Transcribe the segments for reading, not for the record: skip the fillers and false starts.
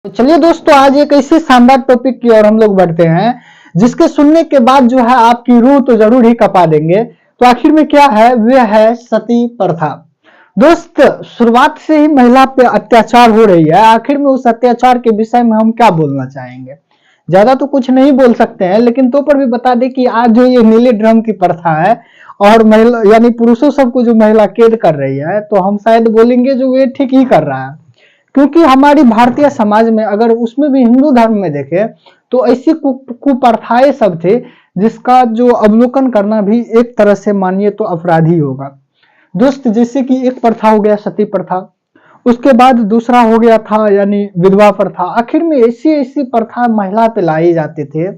तो चलिए दोस्तों, आज एक ऐसे शानदार टॉपिक की ओर हम लोग बढ़ते हैं जिसके सुनने के बाद जो है आपकी रूह तो जरूर ही कपा देंगे। तो आखिर में क्या है, वह है सती प्रथा। दोस्त, शुरुआत से ही महिला पे अत्याचार हो रही है। आखिर में उस अत्याचार के विषय में हम क्या बोलना चाहेंगे? ज्यादा तो कुछ नहीं बोल सकते हैं, लेकिन तो पर भी बता दें कि आज जो ये नीले ड्रम की प्रथा है और महिला यानी पुरुषों सबको जो महिला कैद कर रही है, तो हम शायद बोलेंगे जो ये ठीक ही कर रहा है। क्योंकि हमारी भारतीय समाज में, अगर उसमें भी हिंदू धर्म में देखें, तो ऐसी कुप्रथाएं सब थे जिसका जो अवलोकन करना भी एक तरह से मानिए तो अपराध ही होगा। दोस्त, जैसे कि एक प्रथा हो गया सती प्रथा, उसके बाद दूसरा हो गया था यानी विधवा प्रथा। आखिर में ऐसी ऐसी प्रथा महिला पे लाई जाते थे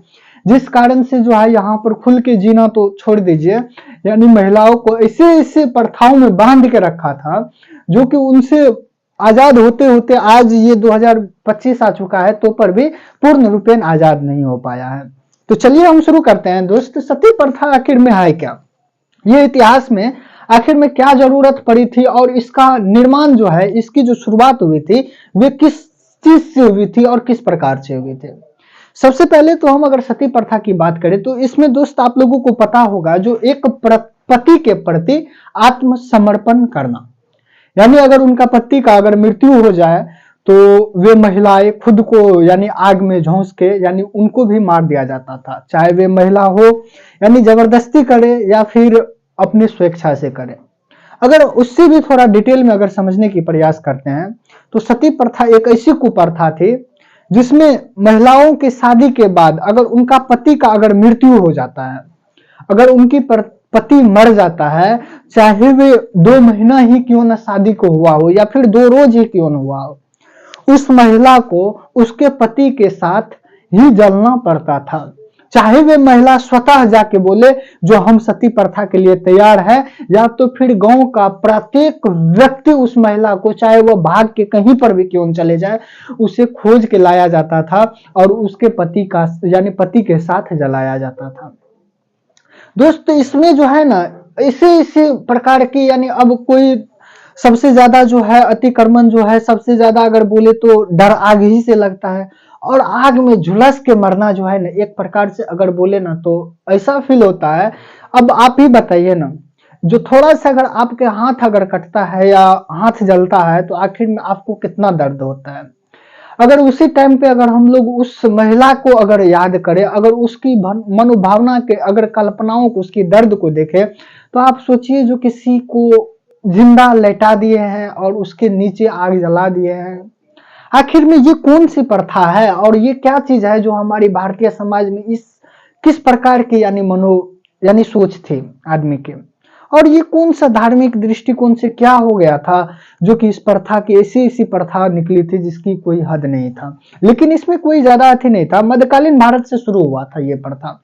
जिस कारण से जो है यहाँ पर खुल के जीना तो छोड़ दीजिए, यानी महिलाओं को ऐसे ऐसे प्रथाओं में बांध के रखा था जो कि उनसे आजाद होते होते आज ये 2025 आ चुका है, तो पर भी पूर्ण रूपेण आजाद नहीं हो पाया है। तो चलिए हम शुरू करते हैं। दोस्त, सती प्रथा आखिर में है क्या? ये इतिहास में आखिर में क्या जरूरत पड़ी थी और इसका निर्माण जो है, इसकी जो शुरुआत हुई थी, वे किस चीज से हुई थी और किस प्रकार से हुई थी? सबसे पहले तो हम अगर सती प्रथा की बात करें तो इसमें दोस्त आप लोगों को पता होगा, जो एक पति के प्रति आत्मसमर्पण करना, यानी अगर उनका पति का अगर मृत्यु हो जाए तो वे महिलाएं खुद को यानी आग में झोंस के यानी उनको भी मार दिया जाता था, चाहे वे महिला हो यानी जबरदस्ती करे या फिर अपनी स्वेच्छा से करे। अगर उससे भी थोड़ा डिटेल में अगर समझने की प्रयास करते हैं तो सती प्रथा एक ऐसी कुप्रथा थी जिसमें महिलाओं की शादी के बाद अगर उनका पति का अगर मृत्यु हो जाता है, अगर उनकी पति मर जाता है, चाहे वे 2 महीना ही क्यों ना शादी को हुआ हो या फिर 2 रोज ही क्यों ना हुआ हो, उस महिला को उसके पति के साथ ही जलना पड़ता था। चाहे वे महिला स्वतः जाके बोले जो हम सती प्रथा के लिए तैयार है, या तो फिर गांव का प्रत्येक व्यक्ति उस महिला को, चाहे वह भाग के कहीं पर भी क्यों चले जाए, उसे खोज के लाया जाता था और उसके पति का यानी पति के साथ जलाया जाता था। दोस्त, इसमें जो है ना ऐसे ऐसे प्रकार की, यानी अब कोई सबसे ज्यादा जो है अतिक्रमण जो है, सबसे ज्यादा अगर बोले तो डर आग ही से लगता है। और आग में झुलस के मरना जो है ना, एक प्रकार से अगर बोले ना तो ऐसा फील होता है। अब आप ही बताइए ना, जो थोड़ा सा अगर आपके हाथ अगर कटता है या हाथ जलता है तो आखिर में आपको कितना दर्द होता है। अगर उसी टाइम पे अगर हम लोग उस महिला को अगर याद करें, अगर उसकी मनोभावना के अगर कल्पनाओं को, उसकी दर्द को देखें, तो आप सोचिए जो किसी को जिंदा लेटा दिए हैं और उसके नीचे आग जला दिए हैं। आखिर में ये कौन सी प्रथा है और ये क्या चीज है जो हमारी भारतीय समाज में इस किस प्रकार की यानी यानी सोच थी आदमी के, और ये कौन सा धार्मिक दृष्टिकोण से क्या हो गया था जो कि इस प्रथा की ऐसी ऐसी प्रथा निकली थी जिसकी कोई हद नहीं था। लेकिन इसमें कोई ज्यादा अथी नहीं था, मध्यकालीन भारत से शुरू हुआ था ये प्रथा।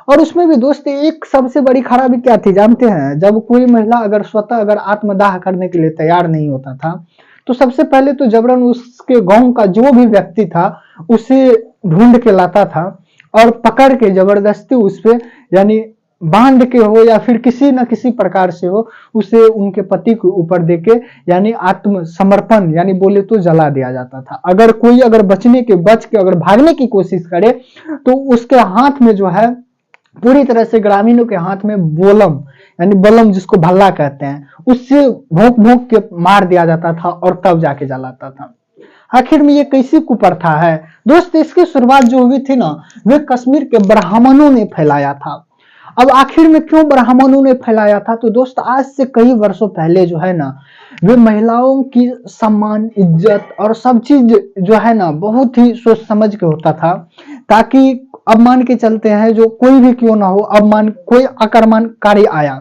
और उसमें भी दोस्त एक सबसे बड़ी खराबी क्या थी जानते हैं? जब कोई महिला अगर स्वतः अगर आत्मदाह करने के लिए तैयार नहीं होता था, तो सबसे पहले तो जबरन उसके गांव का जो भी व्यक्ति था उसे ढूंढ के लाता था और पकड़ के जबरदस्ती उस पे यानी बांध के हो या फिर किसी न किसी प्रकार से हो, उसे उनके पति के ऊपर देके यानी आत्मसमर्पण यानी बोले तो जला दिया जाता था। अगर कोई अगर बच के अगर भागने की कोशिश करे तो उसके हाथ में जो है पूरी तरह से ग्रामीणों के हाथ में बोलम यानी बलम जिसको भल्ला कहते हैं, उससे भोंक भोंक के मार दिया जाता था और तब जाके जलाता था। आखिर में ये कैसी कुप्रथा है? दोस्त, इसकी शुरुआत जो हुई थी ना, वे कश्मीर के ब्राह्मणों ने फैलाया था। अब आखिर में क्यों ब्राह्मणों ने फैलाया था? तो दोस्त आज से कई वर्षों पहले जो है ना, वे महिलाओं की सम्मान, इज्जत और सब चीज जो है ना बहुत ही सोच समझ के होता था, ताकि अब मान के चलते हैं जो कोई भी क्यों ना हो, अब मान कोई आक्रमणकारी आया,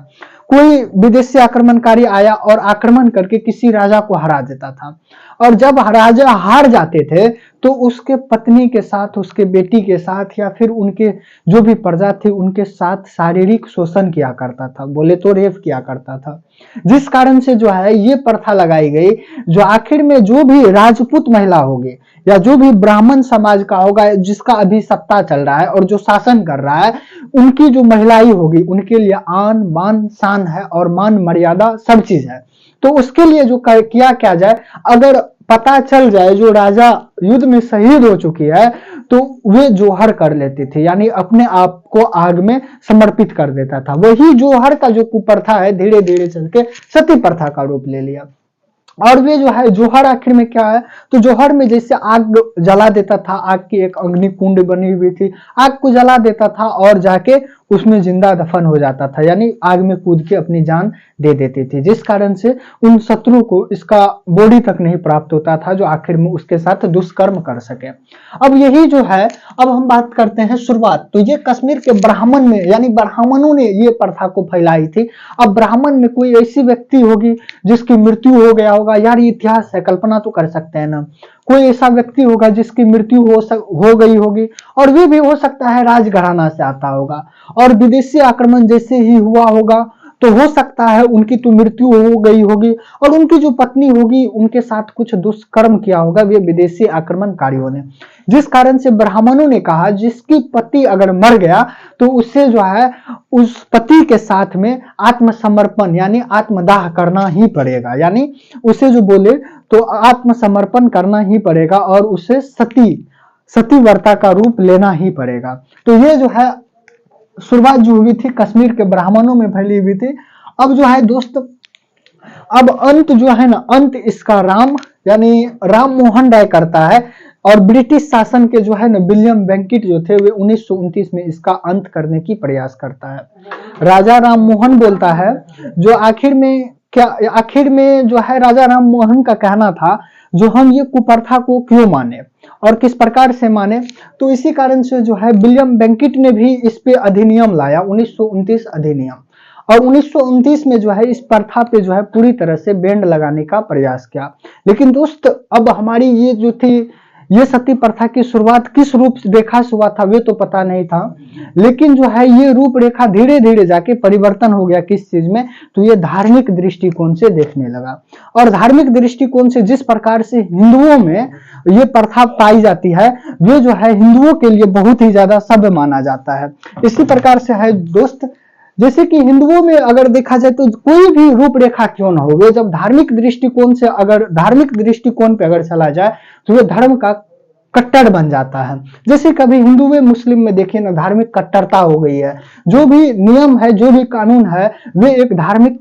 कोई विदेशी आक्रमणकारी आया और आक्रमण करके किसी राजा को हरा देता था, और जब राजा हार जाते थे तो उसके पत्नी के साथ, उसके बेटी के साथ या फिर उनके जो भी प्रजा थी उनके साथ शारीरिक शोषण किया करता था, बोले तो रेप किया करता था। जिस कारण से जो है ये प्रथा लगाई गई, जो आखिर में जो भी राजपूत महिला होगी या जो भी ब्राह्मण समाज का होगा जिसका अभी सत्ता चल रहा है और जो शासन कर रहा है, उनकी जो महिलाएं होगी उनके लिए आन बान शान है और मान मर्यादा सब चीज है। तो उसके लिए जो किया क्या जाए, अगर पता चल जाए, जो राजा युद्ध में शहीद हो चुकी है, तो वे जोहर कर लेती थी, यानी अपने आप को आग में समर्पित कर देता था। वही जोहर का जो कुप्रथा है धीरे धीरे चल के सती प्रथा का रूप ले लिया। और वे जो है जोहर आखिर में क्या है, तो जोहर में जैसे आग जला देता था, आग की एक अग्नि कुंड बनी हुई थी, आग को जला देता था और जाके उसमें जिंदा दफन हो जाता था, यानी आग में कूद के अपनी जान दे देती थी, जिस कारण से उन शत्रु को इसका बॉडी तक नहीं प्राप्त होता था जो आखिर में उसके साथ दुष्कर्म कर सके। अब यही जो है, अब हम बात करते हैं शुरुआत, तो ये कश्मीर के ब्राह्मण में, यानी ब्राह्मणों ने ये प्रथा को फैलाई थी। अब ब्राह्मण में कोई ऐसी व्यक्ति होगी जिसकी मृत्यु हो गया होगा, यार ये इतिहास है, कल्पना तो कर सकते हैं ना, कोई ऐसा व्यक्ति होगा जिसकी मृत्यु हो गई होगी, और वे भी हो सकता है राजघराना से आता होगा, और विदेशी आक्रमण जैसे ही हुआ होगा तो हो सकता है उनकी तो मृत्यु हो गई होगी, और उनकी जो पत्नी होगी उनके साथ कुछ दुष्कर्म किया होगा वे विदेशी आक्रमणकारियों ने, जिस कारण से ब्राह्मणों ने कहा जिसकी पति अगर मर गया तो उससे जो है उस पति के साथ में आत्मसमर्पण यानी आत्मदाह करना ही पड़ेगा, यानी उसे जो बोले तो आत्मसमर्पण करना ही पड़ेगा और उसे सती व्रता का रूप लेना ही पड़ेगा। तो ये जो है शुरुआत जो हुई थी कश्मीर के ब्राह्मणों में फैली हुई थी। अब जो है दोस्त, अब अंत जो है ना, अंत इसका राम यानी राम मोहन राय करता है, और ब्रिटिश शासन के जो है ना विलियम बेंकिट जो थे वे 1929 में इसका अंत करने की प्रयास करता है। राजा राम मोहन बोलता है, जो आखिर में जो है राजा राम मोहन का कहना था, जो हम ये कुप्रथा को क्यों माने और किस प्रकार से माने, तो इसी कारण से जो है विलियम बेंकिट ने भी इस पे अधिनियम लाया, 1929 अधिनियम, और 1929 में जो है इस प्रथा पे जो है पूरी तरह से बैंड लगाने का प्रयास किया। लेकिन दोस्त, अब हमारी ये जो थी ये सती प्रथा की शुरुआत किस रूप रेखा से हुआ था वे तो पता नहीं था, लेकिन जो है ये रूपरेखा धीरे धीरे जाके परिवर्तन हो गया किस चीज में, तो ये धार्मिक दृष्टिकोण से देखने लगा। और धार्मिक दृष्टिकोण से जिस प्रकार से हिंदुओं में ये प्रथा पाई जाती है, वे जो है हिंदुओं के लिए बहुत ही ज्यादा सभ्य माना जाता है। इसी प्रकार से है दोस्त, जैसे कि हिंदुओं में अगर देखा जाए तो कोई भी रूपरेखा क्यों ना हो, वे जब धार्मिक दृष्टिकोण से अगर धार्मिक दृष्टिकोण पे अगर चला जाए तो वे धर्म का कट्टर बन जाता है। जैसे कभी हिंदू में मुस्लिम में देखिए ना, धार्मिक कट्टरता हो गई है, जो भी नियम है जो भी कानून है वे एक धार्मिक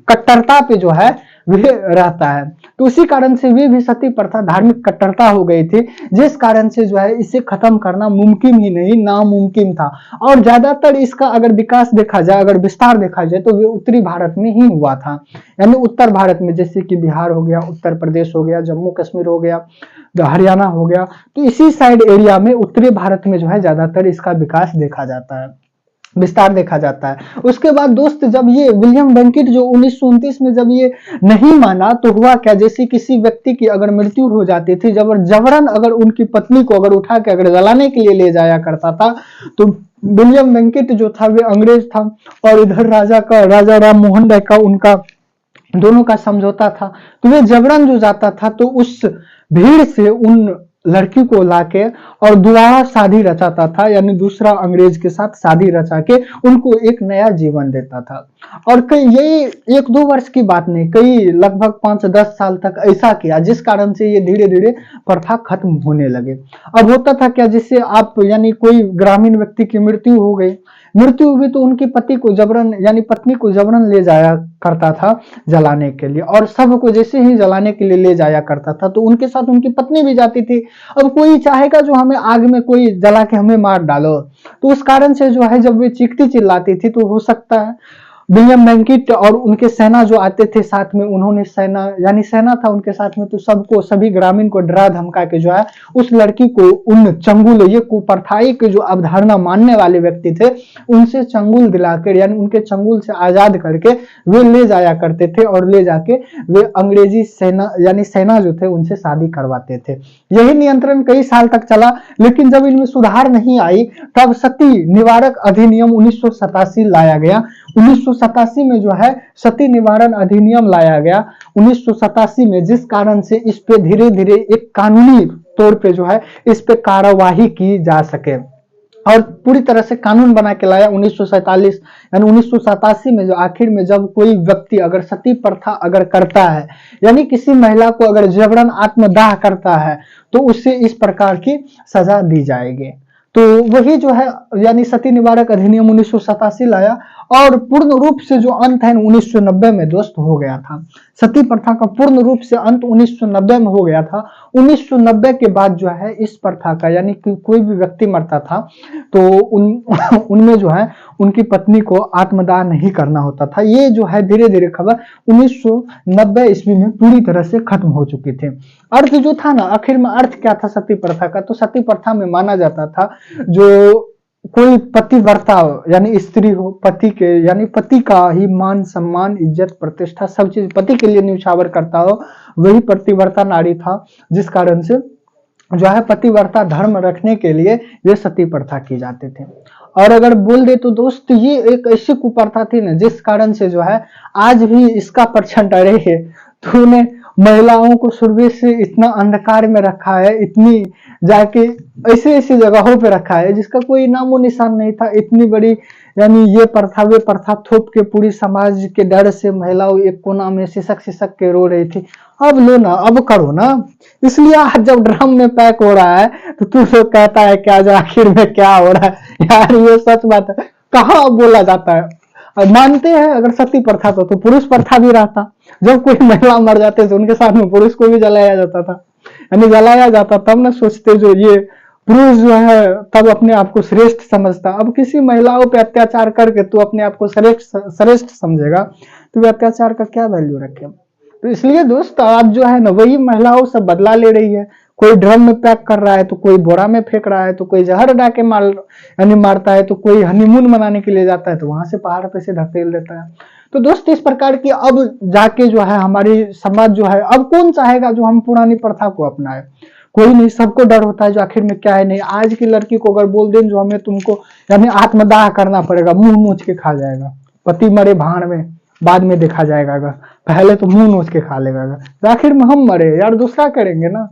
कट्टरता पे जो है वे रहता है। तो उसी कारण से वे भी सती प्रथा धार्मिक कट्टरता हो गई थी, जिस कारण से जो है इसे खत्म करना मुमकिन ही नहीं, नामुमकिन था। और ज्यादातर इसका अगर विकास देखा जाए, अगर विस्तार देखा जाए तो वे उत्तरी भारत में ही हुआ था, यानी उत्तर भारत में, जैसे कि बिहार हो गया, उत्तर प्रदेश हो गया, जम्मू कश्मीर हो गया, हरियाणा हो गया, तो इसी साइड एरिया में उत्तरी भारत में जो है ज्यादातर इसका विकास देखा जाता है, विस्तार देखा जाता है। उसके बाद दोस्त, जब ये विलियम बेंकिट जो 1929 में जब ये नहीं माना तो हुआ क्या, जैसे किसी व्यक्ति की अगर मृत्यु हो जाती थी, जबरन अगर उनकी पत्नी को अगर उठा के अगर जलाने के लिए ले जाया करता था, तो विलियम बेंकिट जो था वे अंग्रेज था, और इधर राजा राम मोहन राय का उनका दोनों का समझौता था, तो वे जबरन जो जाता था तो उस भीड़ से उन लड़की को लाके और दोबारा शादी रचाता था, यानी दूसरा अंग्रेज के साथ शादी रचा के उनको एक नया जीवन देता था। और कई यही 1-2 वर्ष की बात नहीं, कई लगभग 5-10 साल तक ऐसा किया, जिस कारण से ये धीरे धीरे प्रथा खत्म होने लगे। अब होता था क्या, जिससे आप यानी कोई ग्रामीण व्यक्ति की मृत्यु हुई तो उनकी पति को जबरन यानी पत्नी को जबरन ले जाया करता था जलाने के लिए, और सबको जैसे ही जलाने के लिए ले जाया करता था तो उनके साथ उनकी पत्नी भी जाती थी। अब कोई चाहेगा जो हमें आग में कोई जला के हमें मार डालो, तो उस कारण से जो है जब वे चीखती चिल्लाती थी तो हो सकता है विलियम बेंकिट और उनके सेना जो आते थे साथ में, उन्होंने सेना था उनके साथ में, तो सभी ग्रामीण को डरा धमका के जो है उस लड़की को उन चंगुल, ये कुप्रथाई के जो अवधारणा मानने वाले व्यक्ति थे उनसे चंगुल दिलाकर यानी उनके चंगुल से आजाद करके वे ले जाया करते थे, और ले जाके वे अंग्रेजी सेना जो थे उनसे शादी करवाते थे। यही नियंत्रण कई साल तक चला, लेकिन जब इनमें सुधार नहीं आई तब सती निवारक अधिनियम 1987 लाया गया। 1987 में जो है सती निवारण अधिनियम लाया गया 1987 में, जिस कारण से इस पे धीरे धीरे एक कानूनी तौर पे जो है इस पे कार्यवाही की जा सके। और पूरी तरह से कानून बना के लाया 1947 यानी 1987 में, जो आखिर में जब कोई व्यक्ति अगर सती प्रथा अगर करता है, यानी किसी महिला को अगर जबरन आत्मदाह करता है, तो उससे इस प्रकार की सजा दी जाएगी। तो वही जो है यानी सती निवारक अधिनियम 1987 लाया, और पूर्ण रूप से जो अंत है 1990 में दोस्त हो गया था। सती प्रथा का पूर्ण रूप से अंत 1990 में हो गया था। 1990 के बाद जो है इस प्रथा का, यानी कि कोई भी व्यक्ति मरता था तो उनमें जो है उनकी पत्नी को आत्मदाह नहीं करना होता था। ये जो है धीरे धीरे खबर 1990 ईस्वी में पूरी तरह से खत्म हो चुकी थी। अर्थ जो था ना, आखिर में अर्थ क्या था सती प्रथा का, तो सती प्रथा में माना जाता था जो कोई पतिव्रता यानी स्त्री हो, पति के यानी पति का ही मान सम्मान इज्जत प्रतिष्ठा सब चीज पति के लिए न्यौछावर करता हो, वही पतिव्रता नारी था। जिस कारण से जो है पतिव्रता धर्म रखने के लिए ये सती प्रथा की जाती थी। और अगर बोल दे तो दोस्त ये एक ऐसी कुप्रथा थी ना, जिस कारण से जो है आज भी इसका परछन टरे है। तो उन्हें महिलाओं को शुरू से इतना अंधकार में रखा है, इतनी जाके ऐसे ऐसी जगहों पे रखा है जिसका कोई नामो निशान नहीं था। इतनी बड़ी यानी ये प्रथा वे प्रथा थोप के पूरी समाज के डर से महिलाओं एक कोना में सिसक सिसक के रो रही थी। अब लो ना, अब करो ना। इसलिए आज जब ड्रम में पैक हो रहा है तो तू लोग कहता है क्या जो आखिर में क्या हो रहा है। यार ये सच बात है, कहाँ बोला जाता है। मानते हैं अगर सती प्रथा तो पुरुष प्रथा भी रहता। जब कोई महिला मर जाते तो उनके साथ में पुरुष को भी जलाया जाता था, यानी जलाया जाता। तब ना सोचते जो ये पुरुष जो है तब अपने आप को श्रेष्ठ समझता। अब किसी महिलाओं पे अत्याचार करके तू अपने आप को श्रेष्ठ समझेगा, तो अत्याचार का क्या वैल्यू रखे। तो इसलिए दोस्त आज जो है ना वही महिलाओं से बदला ले रही है। कोई ड्रम में पैक कर रहा है, तो कोई बोरा में फेंक रहा है, तो कोई जहर डा के मारता है, तो कोई हनीमून मनाने के लिए जाता है तो वहां से पहाड़ पे से धकेल देता है। तो दोस्त इस प्रकार की अब जाके जो है हमारी समाज जो है, अब कौन चाहेगा जो हम पुरानी प्रथा को अपनाए। कोई नहीं, सबको डर होता है जो आखिर में क्या है। नहीं, आज की लड़की को अगर बोल दें जो हमें तुमको यानी आत्मदाह करना पड़ेगा, मुंह नोच के खा जाएगा। पति मरे भाड़ में, बाद में देखा जाएगा, अगर पहले तो मुंह नोच के खा लेगा। तो आखिर में हम मरे यार, दूसरा करेंगे ना।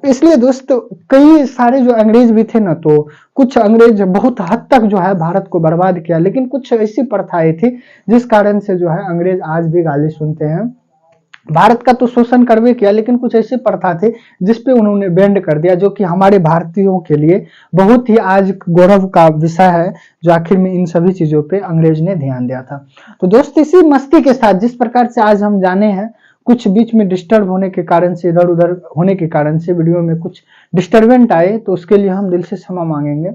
इसलिए दोस्तों कई सारे जो अंग्रेज भी थे ना, तो कुछ अंग्रेज बहुत हद तक जो है भारत को बर्बाद किया, लेकिन कुछ ऐसी प्रथाएं थी जिस कारण से जो है अंग्रेज आज भी गाली सुनते हैं। भारत का तो शोषण करवे किया, लेकिन कुछ ऐसी प्रथा थे जिसपे उन्होंने बैंड कर दिया, जो कि हमारे भारतीयों के लिए बहुत ही आज गौरव का विषय है, जो आखिर में इन सभी चीजों पे अंग्रेज ने ध्यान दिया था। तो दोस्त इसी मस्ती के साथ जिस प्रकार से आज हम जाने हैं, कुछ बीच में डिस्टर्ब होने के कारण से, इधर उधर होने के कारण से वीडियो में कुछ डिस्टर्बेंट आए, तो उसके लिए हम दिल से क्षमा मांगेंगे।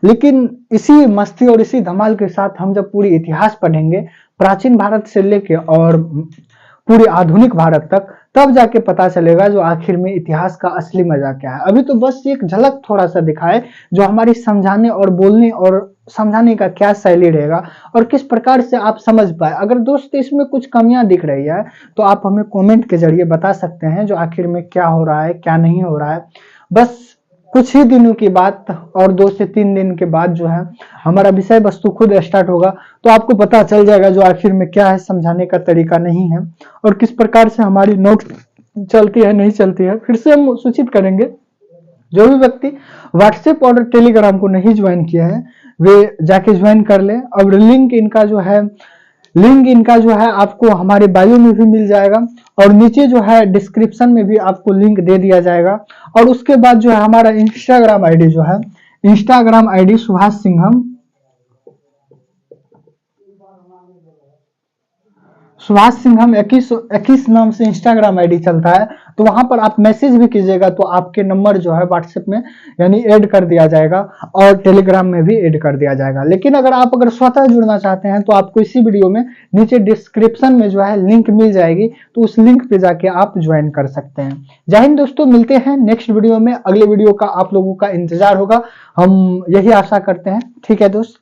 लेकिन इसी मस्ती और इसी धमाल के साथ हम जब पूरी इतिहास पढ़ेंगे, प्राचीन भारत से लेके और पूरे आधुनिक भारत तक, तब जाके पता चलेगा जो आखिर में इतिहास का असली मजा क्या है। अभी तो बस एक झलक थोड़ा सा दिखाए जो हमारी समझाने और बोलने और समझाने का क्या शैली रहेगा और किस प्रकार से आप समझ पाए। अगर दोस्त इसमें कुछ कमियां दिख रही है तो आप हमें कमेंट के जरिए बता सकते हैं जो आखिर में क्या हो रहा है क्या नहीं हो रहा है। बस कुछ ही दिनों की बात और 2 से 3 दिन के बाद जो है हमारा विषय वस्तु खुद स्टार्ट होगा, तो आपको पता चल जाएगा जो आखिर में क्या है, समझाने का तरीका नहीं है और किस प्रकार से हमारी नोट चलती है नहीं चलती है। फिर से हम सूचित करेंगे जो भी व्यक्ति व्हाट्सएप और टेलीग्राम को नहीं ज्वाइन किए हैं वे जाके ज्वाइन कर ले। और लिंक इनका जो है आपको हमारे बायो में भी मिल जाएगा और नीचे जो है डिस्क्रिप्शन में भी आपको लिंक दे दिया जाएगा। और उसके बाद जो है हमारा इंस्टाग्राम आईडी जो है, इंस्टाग्राम आईडी सुभाष सिंघम 21 नाम से इंस्टाग्राम आईडी चलता है। तो वहां पर आप मैसेज भी कीजिएगा तो आपके नंबर जो है व्हाट्सएप में यानी ऐड कर दिया जाएगा और टेलीग्राम में भी ऐड कर दिया जाएगा। लेकिन अगर स्वतः जुड़ना चाहते हैं तो आपको इसी वीडियो में नीचे डिस्क्रिप्शन में जो है लिंक मिल जाएगी, तो उस लिंक पे जाके आप ज्वाइन कर सकते हैं। जय हिंद दोस्तों, मिलते हैं नेक्स्ट वीडियो में। अगले वीडियो का आप लोगों का इंतजार होगा, हम यही आशा करते हैं। ठीक है दोस्त।